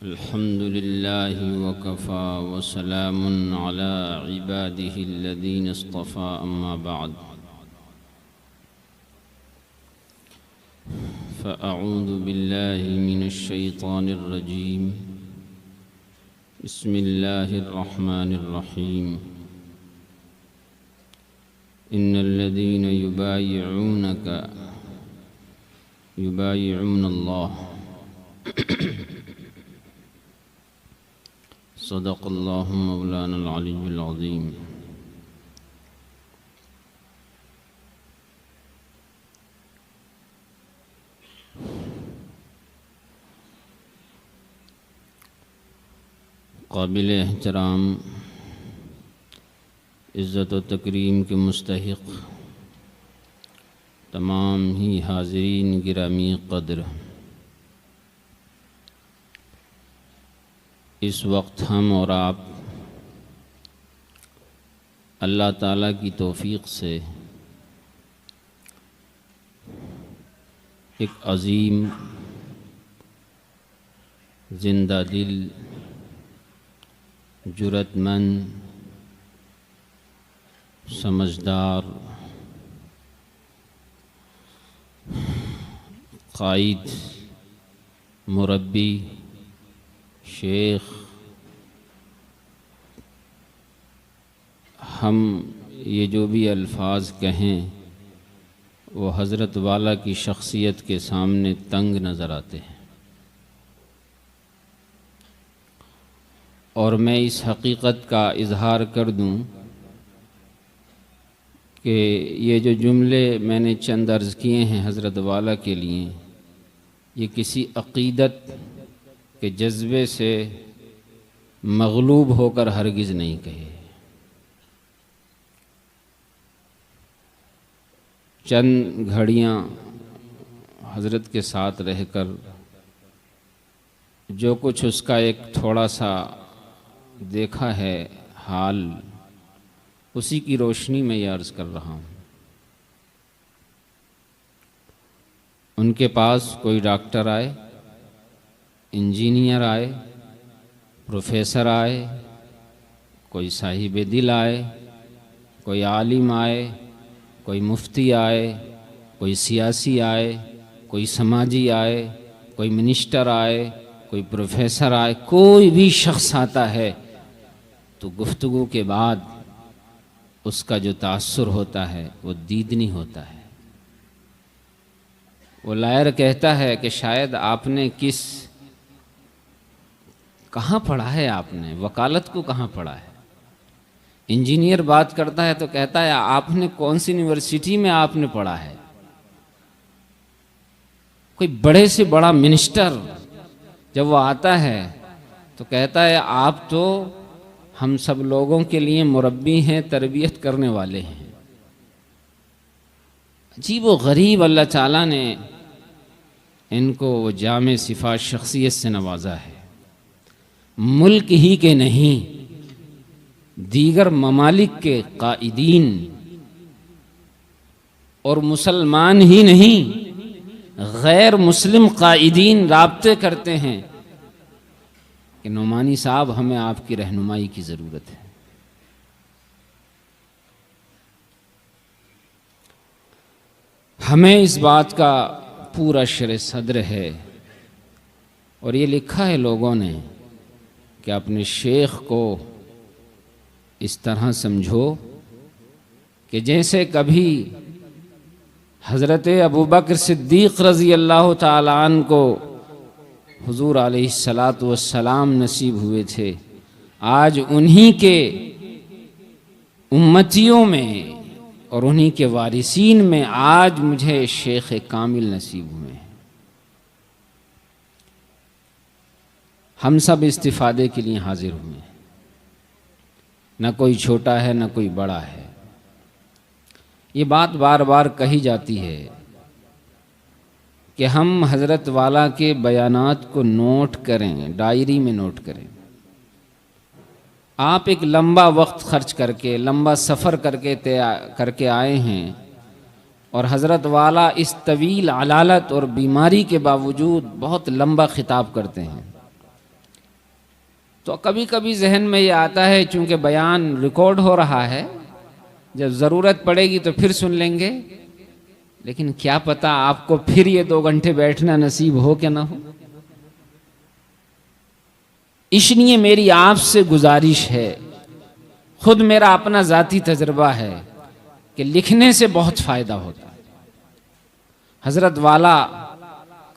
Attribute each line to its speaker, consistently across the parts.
Speaker 1: अल्हम्दुलिल्लाहि वकफ़ा वसलामुन अला इबादिहिल्लज़ीन इस्तफ़ा अम्मा बअद फ़अऊज़ु बिल्लाहि मिनश्शैतानिर्रजीम बिस्मिल्लाहिर्रहमानिर्रहीम इन्नल्लज़ीन युबायिऊनल्लाह सदक़ल्लाहु मौलानल अलीयुल अज़ीम। काबिल एहतराम इज़्ज़त व तकरीम के मुस्तहिक़ तमाम ही हाज़रीन गिरामी क़द्र, इस वक्त हम और आप अल्लाह ताला की तौफ़ीक़ से एक अज़ीम, ज़िंदा दिल, जुरतमंद, समझदार, क़ाइद, मुरब्बी, शेख, हम ये जो भी अल्फाज कहें वो हज़रत वाला की शख्सियत के सामने तंग नज़र आते हैं। और मैं इस हकीकत का इजहार कर दूं कि ये जो जुमले मैंने चंद अर्ज़ किए हैं हज़रत वाला के लिए, ये किसी अक़ीदत के जज्बे से मग़लूब होकर हरगिज़ नहीं कहे। चंद घड़ियाँ हज़रत के साथ रहकर जो कुछ उसका एक थोड़ा सा देखा है हाल, उसी की रोशनी में यह अर्ज़ कर रहा हूँ। उनके पास कोई डॉक्टर आए, इंजीनियर आए, प्रोफेसर आए, कोई साहिब दिल आए, कोई आलिम आए, कोई मुफ्ती आए, कोई सियासी आए, कोई समाजी आए, कोई मिनिस्टर आए, कोई प्रोफेसर आए, कोई भी शख्स आता है तो गुफ्तगू के बाद उसका जो तासुर होता है वो दीदनी होता है। वो लायर कहता है कि शायद आपने कहाँ पढ़ा है, आपने वकालत को कहाँ पढ़ा है। इंजीनियर बात करता है तो कहता है आपने कौन सी यूनिवर्सिटी में आपने पढ़ा है। कोई बड़े से बड़ा मिनिस्टर जब वो आता है तो कहता है आप तो हम सब लोगों के लिए मुरब्बी हैं, तरबियत करने वाले हैं। अजीब व गरीब अल्लाह ताला ने इनको वो जामे सिफात शख्सियत से नवाजा है। मुल्क ही के नहीं, दीगर ममालिक के कायदीन और मुसलमान ही नहीं, गैर मुस्लिम कायदीन राब्ते करते हैं कि नोमानी साहब हमें आपकी रहनुमाई की ज़रूरत है। हमें इस बात का पूरा शर सद्र है और ये लिखा है लोगों ने कि अपने शेख को इस तरह समझो कि जैसे कभी हज़रत अबू बकर सिद्दीक़ रज़ी अल्लाह ताला अन्हु को हुज़ूर अलैहिस्सलातु वस्सलाम नसीब हुए थे, आज उन्हीं के उम्मतियों में और उन्हीं के वारिसीन में आज मुझे शेख कामिल नसीब हुए हैं। हम सब इस्तिफ़ादे के लिए हाजिर हुए हैं, न कोई छोटा है न कोई बड़ा है। ये बात बार बार कही जाती है कि हम हज़रत वाला के बयानात को नोट करें, डायरी में नोट करें। आप एक लंबा वक्त खर्च करके, लंबा सफ़र करके आए हैं और हज़रत वाला इस तवील अलालत और बीमारी के बावजूद बहुत लंबा खिताब करते हैं। तो कभी कभी जहन में ये आता है, चूंकि बयान रिकॉर्ड हो रहा है, जब ज़रूरत पड़ेगी तो फिर सुन लेंगे, लेकिन क्या पता आपको फिर ये 2 घंटे बैठना नसीब हो कि ना हो। इसलिए मेरी आपसे गुजारिश है, खुद मेरा अपना ज़ाती तजर्बा है कि लिखने से बहुत फ़ायदा होता है। हज़रत वाला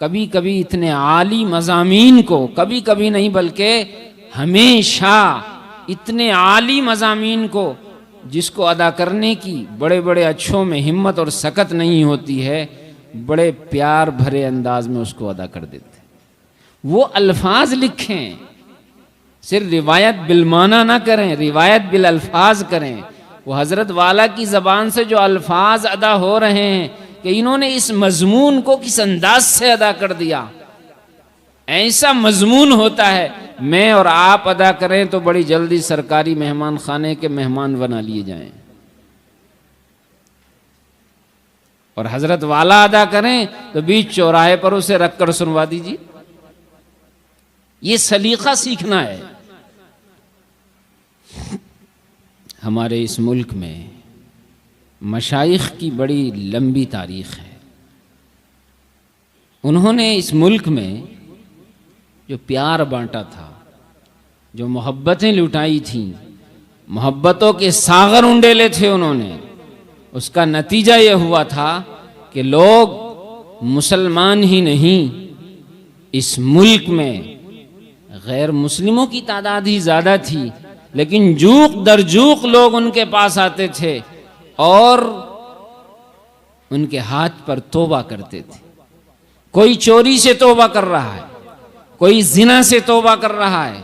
Speaker 1: कभी कभी इतने आली मज़ामीन को, कभी कभी नहीं बल्कि हमेशा इतने आली मज़ामीन को, जिसको अदा करने की बड़े बड़े अच्छों में हिम्मत और सकत नहीं होती है, बड़े प्यार भरे अंदाज में उसको अदा कर देते। वो अल्फाज लिखें, सिर्फ रिवायत बिलमाना ना करें, रिवायत बिल अल्फाज करें। वो हज़रत वाला की ज़बान से जो अल्फाज अदा हो रहे हैं कि इन्होंने इस मजमून को किस अंदाज से अदा कर दिया, ऐसा मजमून होता है, मैं और आप अदा करें तो बड़ी जल्दी सरकारी मेहमान खाने के मेहमान बना लिए जाएं, और हजरत वाला अदा करें तो बीच चौराहे पर उसे रखकर सुनवा दीजिए। ये सलीका सीखना है। हमारे इस मुल्क में मशाइख की बड़ी लंबी तारीख है। उन्होंने इस मुल्क में जो प्यार बांटा था, जो मोहब्बतें लुटाई थीं, मोहब्बतों के सागर उंडेले थे उन्होंने, उसका नतीजा यह हुआ था कि लोग मुसलमान ही नहीं, इस मुल्क में गैर मुस्लिमों की तादाद ही ज़्यादा थी, लेकिन जूक दर जूक लोग उनके पास आते थे और उनके हाथ पर तौबा करते थे। कोई चोरी से तौबा कर रहा है, कोई जिना से तौबा कर रहा है,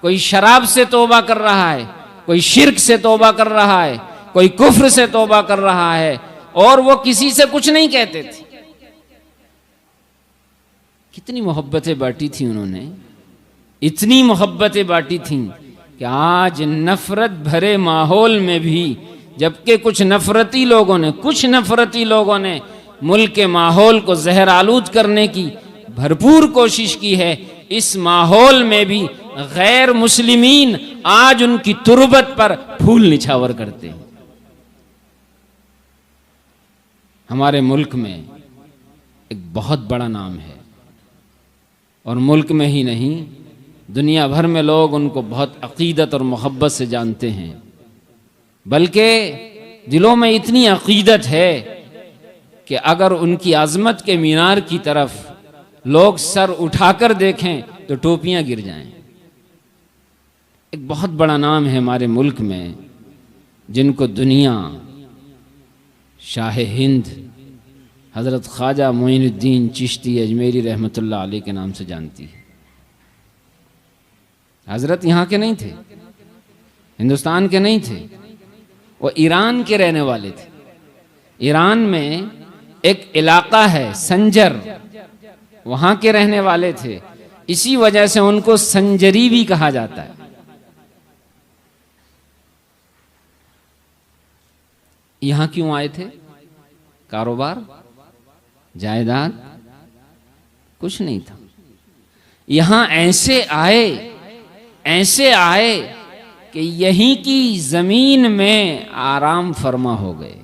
Speaker 1: कोई शराब से तौबा कर रहा है, कोई शिर्क से तौबा कर रहा है, कोई कुफ्र से तौबा कर रहा है, और वो किसी से कुछ नहीं कहते थे। कितनी मोहब्बतें बांटी थी उन्होंने, इतनी मोहब्बतें बांटी थी कि आज नफरत भरे माहौल में भी, जबकि कुछ नफरती लोगों ने मुल्क के माहौल को जहर आलूद करने की भरपूर कोशिश की है, इस माहौल में भी गैर मुस्लिमीन आज उनकी तुरबत पर फूल निछावर करते हैं। हमारे मुल्क में एक बहुत बड़ा नाम है, और मुल्क में ही नहीं, दुनिया भर में लोग उनको बहुत अकीदत और मोहब्बत से जानते हैं। बल्कि दिलों में इतनी अकीदत है कि अगर उनकी आज़मत के मीनार की तरफ लोग सर उठाकर देखें तो टोपियां गिर जाएं। एक बहुत बड़ा नाम है हमारे मुल्क में, जिनको दुनिया शाह हिंद हज़रत ख्वाजा मोइनुद्दीन चिश्ती अजमेरी रहमतुल्लाह अलैह के नाम से जानती है। हज़रत यहाँ के नहीं थे, हिंदुस्तान के नहीं थे, वो ईरान के रहने वाले थे। ईरान में एक इलाका है संजर, वहाँ के रहने वाले थे, इसी वजह से उनको संजरी भी कहा जाता है। यहाँ क्यों आए थे? कारोबार, जायदाद कुछ नहीं था। यहाँ ऐसे आए कि यहीं की जमीन में आराम फरमा हो गए,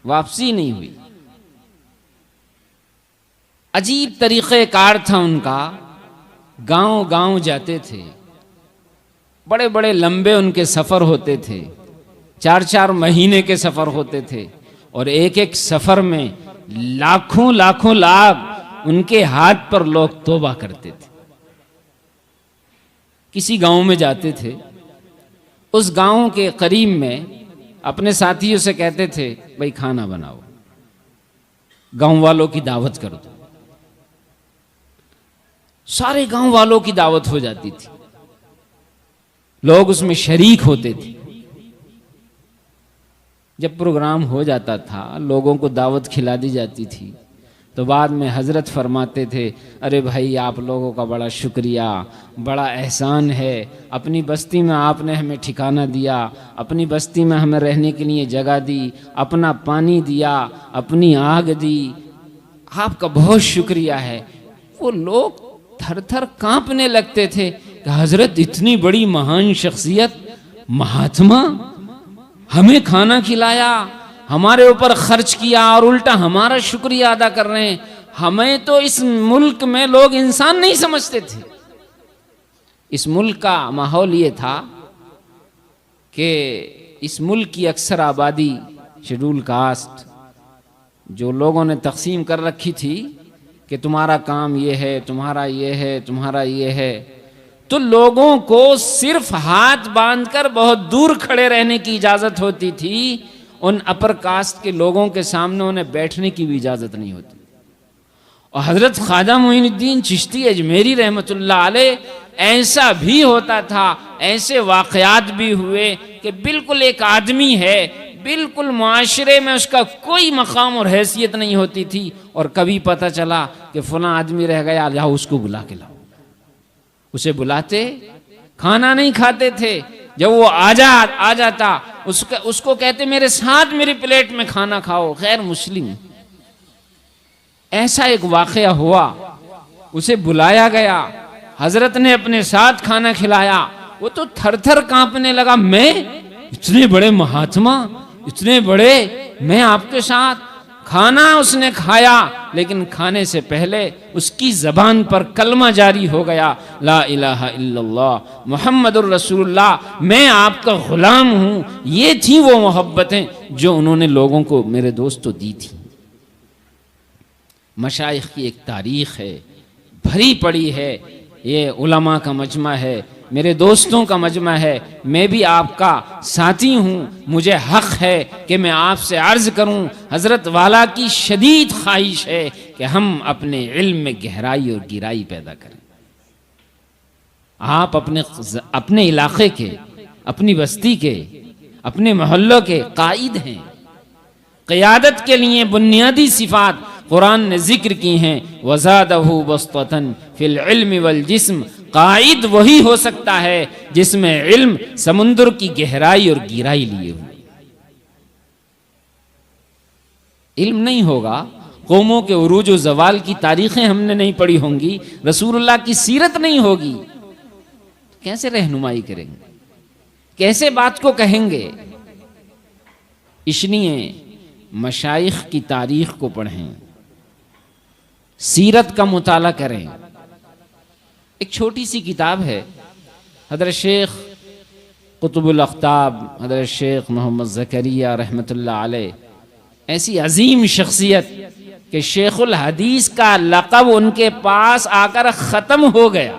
Speaker 1: वापसी नहीं हुई। अजीब तरीक़े कार था उनका, गांव गांव जाते थे, बड़े बड़े लंबे उनके सफ़र होते थे, 4-4 महीने के सफ़र होते थे, और एक एक सफ़र में लाखों लाख उनके हाथ पर लोग तौबा करते थे। किसी गांव में जाते थे, उस गांव के करीब में अपने साथियों से कहते थे, भाई खाना बनाओ, गांव वालों की दावत कर दो। सारे गांव वालों की दावत हो जाती थी, लोग उसमें शरीक होते थे। जब प्रोग्राम हो जाता था, लोगों को दावत खिला दी जाती थी, तो बाद में हज़रत फरमाते थे, अरे भाई आप लोगों का बड़ा शुक्रिया, बड़ा एहसान है, अपनी बस्ती में आपने हमें ठिकाना दिया, अपनी बस्ती में हमें रहने के लिए जगह दी, अपना पानी दिया, अपनी आग दी, आपका बहुत शुक्रिया है। वो लोग थर थर कांपने लगते थे कि हजरत इतनी बड़ी महान शख्सियत, महात्मा, हमें खाना खिलाया, हमारे ऊपर खर्च किया और उल्टा हमारा शुक्रिया अदा कर रहे हैं। हमें तो इस मुल्क में लोग इंसान नहीं समझते थे। इस मुल्क का माहौल ये था कि इस मुल्क की अक्सर आबादी शेड्यूल कास्ट, जो लोगों ने तकसीम कर रखी थी कि तुम्हारा काम ये है, तुम्हारा ये है, तुम्हारा ये है, तो लोगों को सिर्फ हाथ बांधकर बहुत दूर खड़े रहने की इजाज़त होती थी। उन अपर कास्ट के लोगों के सामने उन्हें बैठने की भी इजाज़त नहीं होती। और हज़रत ख्वाजा मोइनुद्दीन चिश्ती अजमेरी रहमतुल्लाह अलैह ऐसा भी होता था, ऐसे वाक़यात भी हुए कि बिल्कुल एक आदमी है, बिल्कुल मुआशरे में उसका कोई मकाम और हैसियत नहीं होती थी, और कभी पता चला कि फलां आदमी रह गया, जाओ उसको बुला के लाओ। उसे बुलाते, खाना नहीं खाते थे, जब वो आ जाता उसको कहते मेरे साथ मेरी प्लेट में खाना खाओ, गैर मुस्लिम। ऐसा एक वाक़या हुआ, उसे बुलाया गया, हजरत ने अपने साथ खाना खिलाया, वो तो थर थर कांपने लगा, मैं इतने बड़े महात्मा, इतने बड़े, मैं आपके साथ। खाना उसने खाया, लेकिन खाने से पहले उसकी ज़बान पर कलमा जारी हो गया, ला इलाहा इल्लल्लाह मुहम्मदुर रसूलुल्लाह, मैं आपका ग़ुलाम हूँ। ये थी वो मोहब्बतें जो उन्होंने लोगों को, मेरे दोस्तों, दी थी। मशाइख की एक तारीख़ है, भरी पड़ी है, ये उलमा का मजमा है, मेरे दोस्तों का मजमा है, मैं भी आपका साथी हूँ। मुझे हक़ है कि मैं आपसे अर्ज़ करूँ, हज़रत वाला की शदीद ख्वाहिश है कि हम अपने इल्म में गहराई और गिराई पैदा करें। आप अपने इलाके के, अपनी बस्ती के, अपने मोहल्लों के कायद हैं। क़यादत के लिए बुनियादी सिफ़ात कुरान ने जिक्र की हैं, वज़ादहु बस्ततन फिल इल्म वल जिस्म। कायद वही हो सकता है जिसमें इल्म समुद्र की गहराई और गिराई लिए हुए। इल्म नहीं होगा, कौमों के उरूज व ज़वाल की तारीखें हमने नहीं पढ़ी होंगी, रसूलुल्लाह की सीरत नहीं होगी, कैसे रहनुमाई करेंगे, कैसे बात को कहेंगे। इसलिए मशाइख की तारीख को पढ़ें, सीरत का मुताला करें। एक छोटी सी किताब है, हज़रत शेख कुतुबुल अख्ताब, हज़रत शेख मोहम्मद ज़करिया रहमतुल्लाह अलैह, ऐसी अजीम शख्सियत कि शेखुल हदीस का लक़ब उनके पास आकर ख़त्म हो गया।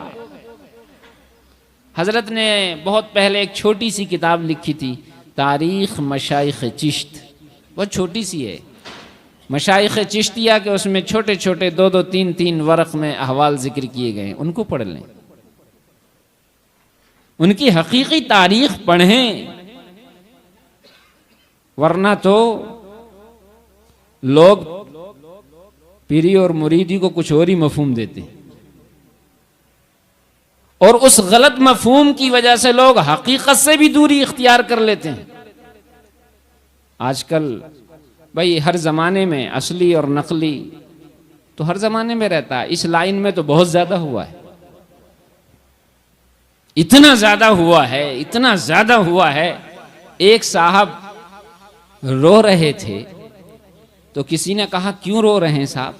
Speaker 1: हज़रत ने बहुत पहले एक छोटी सी किताब लिखी थी, तारीख़ मशाइख़ चिश्त, बहुत छोटी सी है, मशाइख़ चिश्तिया के, उसमें छोटे छोटे 2-2, 3-3 वर्क़ में अहवाल जिक्र किए गए, उनको पढ़ लें, उनकी हकीकी तारीख़ पढ़ें। वरना तो लोग पीरी और मुरीदी को कुछ और ही मफहूम देते हैं, और उस गलत मफहूम की वजह से लोग हकीकत से भी दूरी इख्तियार कर लेते हैं। आजकल भाई हर ज़माने में असली और नकली तो हर ज़माने में रहता है, इस लाइन में तो बहुत ज़्यादा हुआ है, इतना ज़्यादा हुआ है, इतना ज़्यादा हुआ है। एक साहब रो रहे थे, तो किसी ने कहा क्यों रो रहे हैं साहब?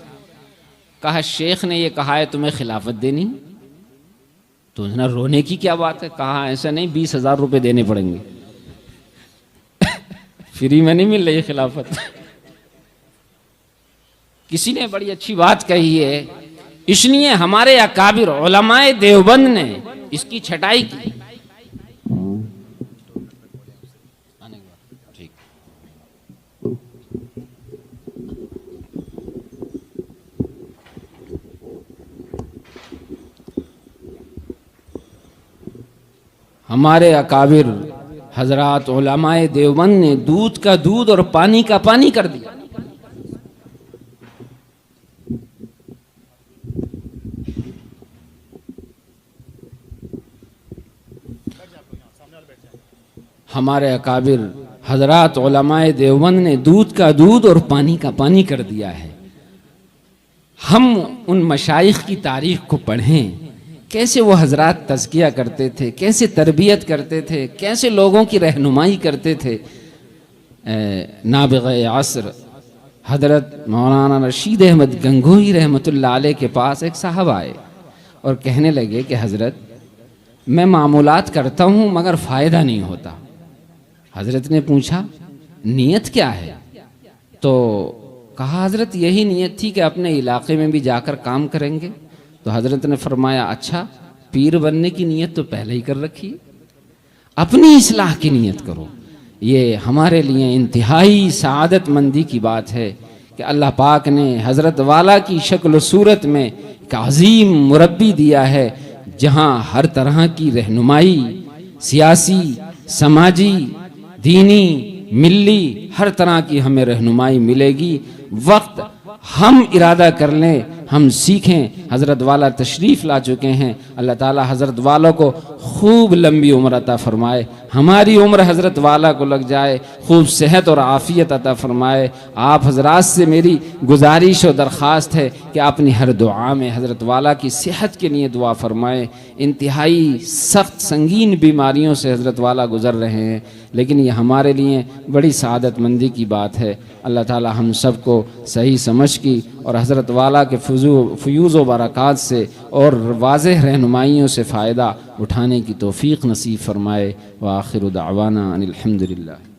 Speaker 1: कहा शेख ने ये कहा है तुम्हें खिलाफत देनी। तो ना रोने की क्या बात है? कहा ऐसा नहीं, 20,000 रुपये देने पड़ेंगे। फ्री में नहीं मिल रही खिलाफत। किसी ने बड़ी अच्छी बात कही है, इसलिए हमारे अकाबिर उलमाए देवबंद ने इसकी छटाई की। ठीक। हमारे अकाबिर हजरात उलमाए देवबंद ने दूध का दूध और पानी का पानी कर दिया। हमारे अकाबिर हजरात उलमाए देवबंद ने दूध का दूध और पानी का पानी कर दिया है। हम उन मशाइख की तारीख को पढ़ें कैसे वो हजरात तज़किया करते थे, कैसे तरबियत करते थे, कैसे लोगों की रहनुमाई करते थे। नाबिग़ असर हज़रत मौलाना रशीद अहमद गंगोही रहमतुल्लाह अलैह के पास एक साहब आए और कहने लगे कि हज़रत, मैं मामूलात करता हूँ मगर फ़ायदा नहीं होता। हज़रत ने पूछा नीयत क्या है? तो कहा हज़रत यही नीयत थी कि अपने इलाके में भी जाकर काम करेंगे। तो हज़रत ने फरमाया अच्छा, पीर बनने की नीयत तो पहले ही कर रखी है, अपनी इस्लाह की नीयत करो। ये हमारे लिए इंतहाई सआदत मंदी की बात है कि अल्लाह पाक ने हज़रत वाला की शक्ल सूरत में एक अज़ीम मुरब्बी दिया है, जहाँ हर तरह की रहनुमाई, सियासी, समाजी, दीनी, मिल्ली, हर तरह की हमें रहनुमाई मिलेगी। वक्त हम इरादा कर लें, हम सीखें। हज़रत वाला तशरीफ़ ला चुके हैं। अल्लाह ताला हज़रत वालों को खूब लंबी उम्र अता फ़रमाए, हमारी उम्र हज़रत वाला को लग जाए, खूब सेहत और आफ़ियत अता फ़रमाए। आप हज़रात से मेरी गुजारिश और दरख्वास्त है कि अपनी हर दुआ में हज़रत वाला की सेहत के लिए दुआ फ़रमाएँ। इंतहाई सख्त संगीन बीमारियों से हज़रत वाला गुज़र रहे हैं, लेकिन ये हमारे लिए बड़ी सआदत मंदी की बात है। अल्लाह ताला हम सब को सही समझ की और हज़रत वाला के फ़यूज़ व बरक़ात से और वाज़ेह रहनुमाइयों से फ़ायदा उठाने की तौफ़ीक़ नसीब फ़रमाए। व आखिर दावाना अनिल हम्दुलिल्लाह।